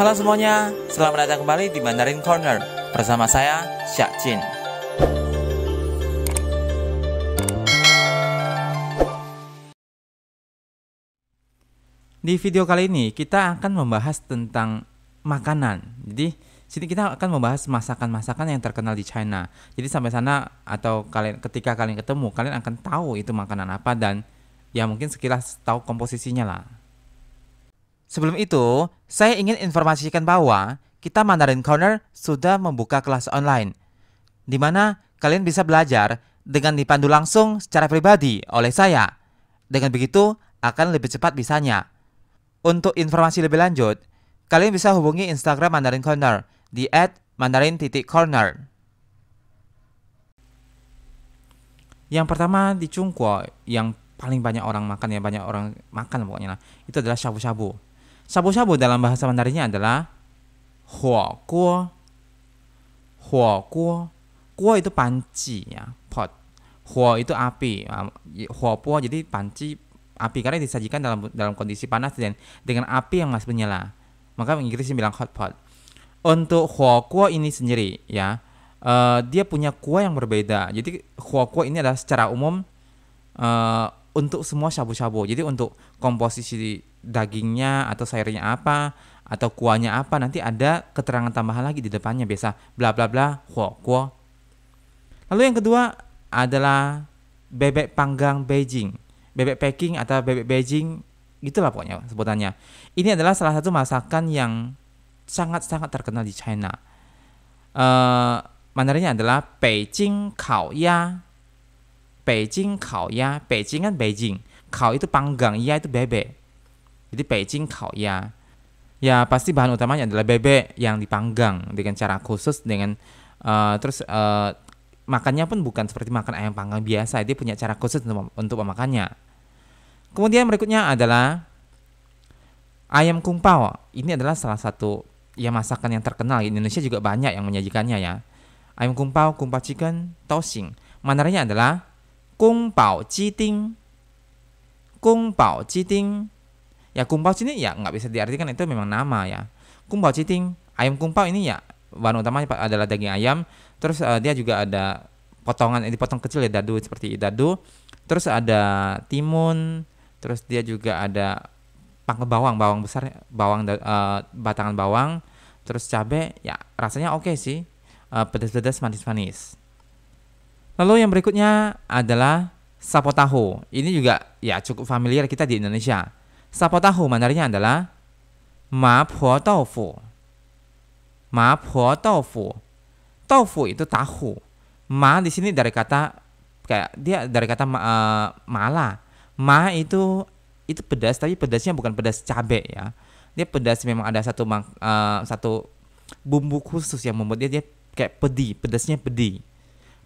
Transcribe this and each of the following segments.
Halo semuanya, selamat datang kembali di Mandarin Corner bersama saya, Xia Jin. Di video kali ini kita akan membahas tentang makanan. Jadi sini kita akan membahas masakan-masakan yang terkenal di China. Jadi sampai sana atau ketika kalian ketemu, kalian akan tahu itu makanan apa dan ya mungkin sekilas tahu komposisinya lah. Sebelum itu, saya ingin informasikan bahwa kita Mandarin Corner sudah membuka kelas online, di mana kalian bisa belajar dengan dipandu langsung secara pribadi oleh saya. Dengan begitu, akan lebih cepat bisanya. Untuk informasi lebih lanjut, kalian bisa hubungi Instagram Mandarin Corner di @mandarin_corner. Yang pertama di Chongguo, yang paling banyak orang makan ya, banyak orang makan pokoknya lah, itu adalah shabu-shabu. Shabu-shabu dalam bahasa Mandarinnya adalah huoguo. Huoguo. Guo itu panci ya, pot. Huo itu api. Huoguo jadi panci api karena disajikan dalam kondisi panas dan dengan api yang masih menyala. Maka Inggrisnya bilang hot pot. Untuk huoguo ini sendiri ya, dia punya kuah yang berbeda. Jadi huoguo ini adalah secara umum untuk semua shabu-shabu. Jadi untuk komposisi dagingnya atau sayurnya apa atau kuahnya apa, nanti ada keterangan tambahan lagi di depannya, biasa bla bla bla huoguo. Lalu yang kedua adalah bebek panggang Beijing, bebek Peking atau bebek Beijing, gitulah pokoknya sebutannya. Ini adalah salah satu masakan yang sangat-sangat terkenal di China. Mandarinnya adalah Beijing Kao Ya. Beijing Kao Ya, Beijing kan Beijing, Kao itu panggang, Ya itu bebek. Jadi Beijing Kao Ya. Ya pasti bahan utamanya adalah bebek yang dipanggang dengan cara khusus dengan makannya pun bukan seperti makan ayam panggang biasa. Dia punya cara khusus untuk memakannya. Kemudian berikutnya adalah ayam kung pao. Ini adalah salah satu ya masakan yang terkenal. Di Indonesia juga banyak yang menyajikannya ya. Ayam kung pao chicken, toxing. Mandarinnya adalah kung pao jiting. Kung pao jiting. Ya kung pao ini ya nggak bisa diartikan itu memang nama ya. Kung pao jiting, ayam kung pao ini ya bahan utamanya adalah daging ayam. Terus dia juga ada potongan, dipotong kecil ya, dadu seperti dadu. Terus ada timun. Terus dia juga ada pangkal bawang besar, batangan bawang. Terus cabai, ya rasanya oke sih, pedas-pedas manis-manis. Lalu yang berikutnya adalah sapo tahu. Ini juga ya cukup familiar kita di Indonesia. Sapo tahu Mandarinnya adalah ma po tofu. Ma po tofu. Tofu itu tahu. Ma di sini dari kata kayak dia dari kata mala. Ma itu pedas, tapi pedasnya bukan pedas cabai ya. Dia pedas memang ada satu bumbu khusus yang membuat dia kayak pedih, pedasnya pedih.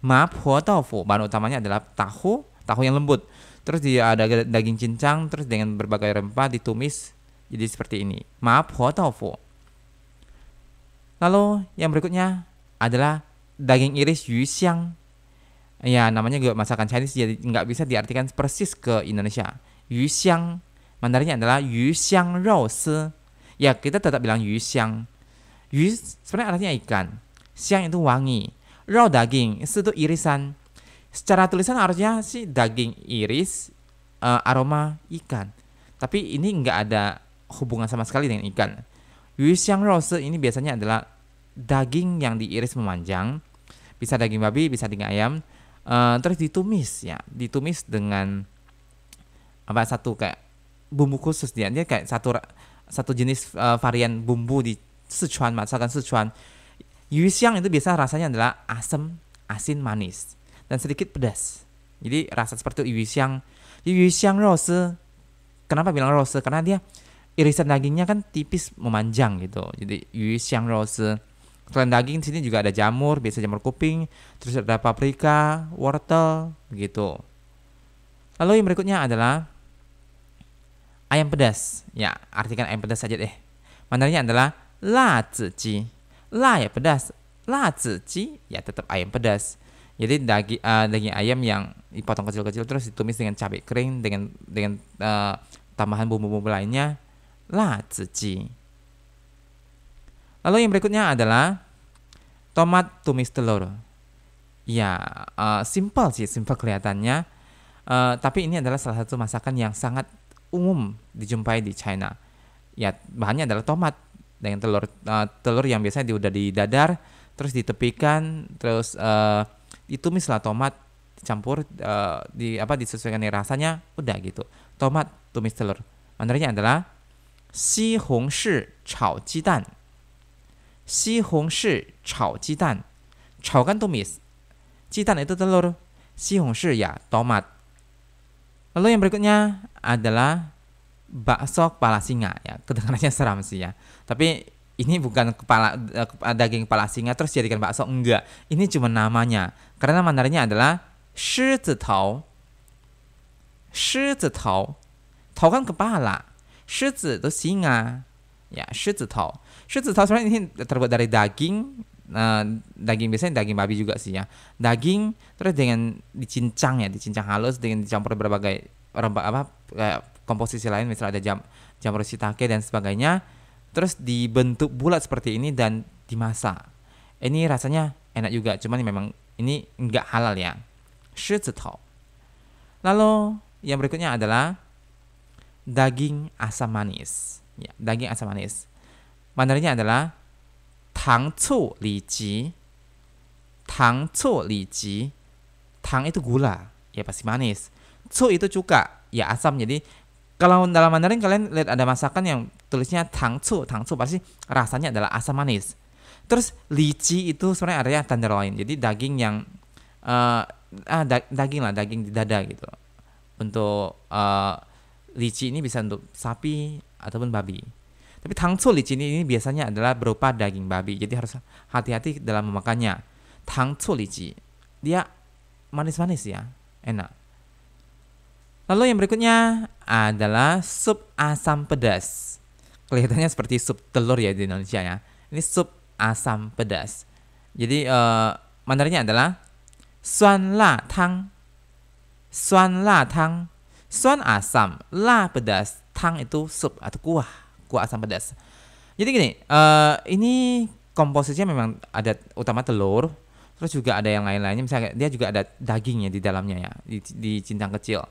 Ma po tofu, bahan utamanya adalah tahu yang lembut. Terus dia ada daging cincang, terus dengan berbagai rempah ditumis jadi seperti ini. Ma po tofu. Lalu yang berikutnya adalah daging iris yu xiang. Ya namanya juga masakan Chinese, jadi nggak bisa diartikan persis ke Indonesia. Yu xiang, Mandarinnya adalah yu xiang rou si. Ya kita tetap bilang yu xiang. Yu sebenarnya artinya ikan. Xiang itu wangi. Rou daging, itu irisan. Secara tulisan harusnya sih daging iris, aroma ikan. Tapi ini nggak ada hubungan sama sekali dengan ikan. Yu xiang rou si ini biasanya adalah daging yang diiris memanjang. Bisa daging babi, bisa daging ayam. Terus ditumis ya. Ditumis dengan satu kayak bumbu khusus dia. Dia kayak satu jenis varian bumbu di Sichuan, masakan Sichuan. Yu xiang itu biasa rasanya adalah asam, asin, manis dan sedikit pedas. Jadi rasa seperti yu xiang. Yu xiang rou si. Kenapa bilang rou si? Karena dia irisan dagingnya kan tipis memanjang gitu. Jadi yu xiang rou si. Selain daging di sini juga ada jamur, biasa jamur kuping, terus ada paprika, wortel, begitu. Lalu yang berikutnya adalah ayam pedas. Ya, artikan ayam pedas saja deh. Mandarinnya adalah la zi ji. La ya pedas, la zi ji ya tetap ayam pedas. Jadi daging ayam yang dipotong kecil-kecil terus ditumis dengan cabai kering dengan tambahan bumbu-bumbu lainnya, la zi ji. Lalu yang berikutnya adalah tomat tumis telur. Ya, simple sih, simple kelihatannya. Tapi ini adalah salah satu masakan yang sangat umum dijumpai di China. Ya, bahannya adalah tomat dengan telur. Telur yang biasanya udah didadar, terus ditepikan, terus ditumislah tomat, dicampur, disesuaikan dengan rasanya, udah gitu. Tomat tumis telur. Mandarinnya adalah si hong shi chao ji dan. Si hong shi chao ji dan. Chao kan tumis, jidan itu telur, si hong shi ya tomat. Lalu yang berikutnya adalah bakso kepala singa. Ya, kedengarannya seram sih ya. Tapi ini bukan daging kepala singa terus jadikan bakso, enggak. Ini cuma namanya. Karena mandarinnya adalah shi zi tao. Shi zi tao. Tao kan kepala. Shi zi itu singa. Ya, shi zi tao. Shi zi tao sebenarnya ini terbuat dari daging. Daging biasanya daging babi juga sih ya. Daging terus dengan dicincang halus dengan dicampur berbagai rempah komposisi lain, misalnya ada jamur shiitake dan sebagainya. Terus dibentuk bulat seperti ini dan dimasak. Ini rasanya enak juga, cuman memang ini enggak halal ya. Shi zi tao. Lalu yang berikutnya adalah daging asam manis. Ya, daging asam manis. Mandarinnya adalah tang cu li ji. Tang cu li ji. Tang itu gula, ya pasti manis. Cu itu cuka, ya asam. Jadi kalau dalam Mandarin kalian lihat ada masakan yang tulisnya tang cu pasti rasanya adalah asam manis. Terus li ji itu sebenarnya artinya tenderloin. Jadi daging yang daging di dada gitu. Untuk lici ini bisa untuk sapi ataupun babi. Tapi tangcu lici ini biasanya adalah berupa daging babi. Jadi harus hati-hati dalam memakannya. Tangcu lici, dia manis-manis ya, enak. Lalu yang berikutnya adalah sup asam pedas. Kelihatannya seperti sup telur ya di Indonesia ya. Ini sup asam pedas. Jadi mandarinnya adalah suan la tang. Suan la tang. Suan asam, la pedas, tang itu sup atau kuah asam pedas. Jadi gini, ini komposisinya memang ada utama telur, terus juga ada yang lain-lainnya. Misalnya dia juga ada dagingnya di dalamnya ya, di cincang kecil.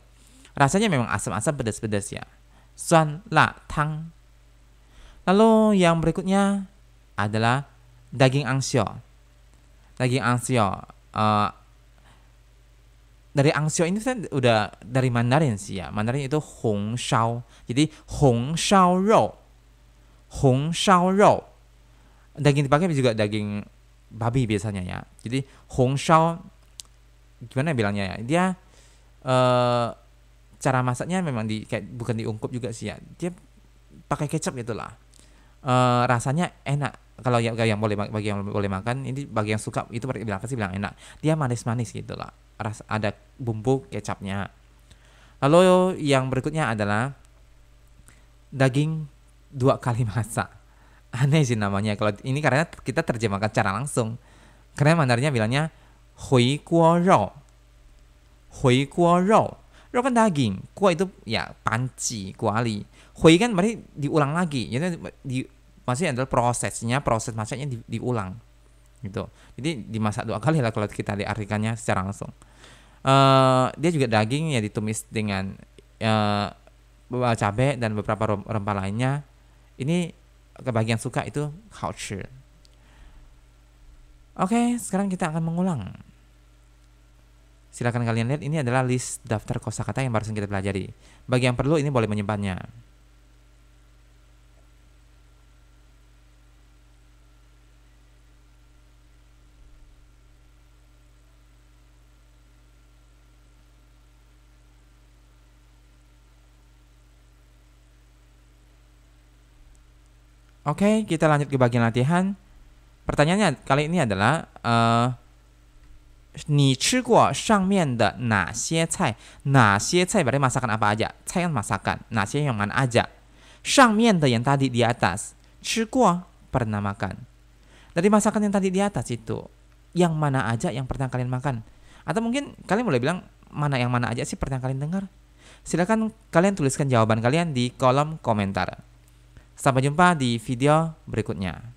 Rasanya memang asam-asam pedas-pedas ya. Suan la tang. Lalu yang berikutnya adalah daging angsio. Daging angsio. Dari angsio ini kan udah dari Mandarin sih ya. Mandarin itu hong shao. Jadi hong shao rou. Hong shao rou. Daging dipakai juga daging babi biasanya ya. Jadi hong shao, gimana bilangnya ya? Dia cara masaknya memang bukan diungkup juga sih ya. Dia pakai kecap gitulah. Rasanya enak. Kalau yang bagi yang boleh makan, ini bagi yang suka itu bilang enak. Dia manis-manis gitulah. Ada bumbu kecapnya. Lalu yang berikutnya adalah daging 2 kali masak. Aneh sih namanya kalau ini karena kita terjemahkan secara langsung. Karena Mandarinnya bilangnya hui guo rou. Hui guo rou. Rou kan daging, kuah itu ya panci, kuali. Hui kan berarti diulang lagi. Jadi maksudnya adalah proses masaknya diulang. Gitu. Jadi dimasak 2 kali lah kalau kita diartikannya secara langsung. Dia juga daging ya ditumis dengan cabai dan beberapa rempah lainnya. Ini kebagian suka itu hao shi. Oke, sekarang kita akan mengulang. Silakan kalian lihat, ini adalah list daftar kosakata yang barusan kita pelajari. Bagi yang perlu ini boleh menyimpannya. Oke, kita lanjut ke bagian latihan. Pertanyaannya kali ini adalah ni chi guo shang mian de na xie cai? Na xie cai berarti masakan apa aja? Cai kan masakan. Na xie yang mana aja? Shang mian de yang tadi di atas. Chi guo pernah makan. Dari masakan yang tadi di atas itu, yang mana aja yang pernah kalian makan? Atau mungkin kalian boleh bilang yang mana aja sih pernah kalian dengar? Silakan kalian tuliskan jawaban kalian di kolom komentar. Sampai jumpa di video berikutnya.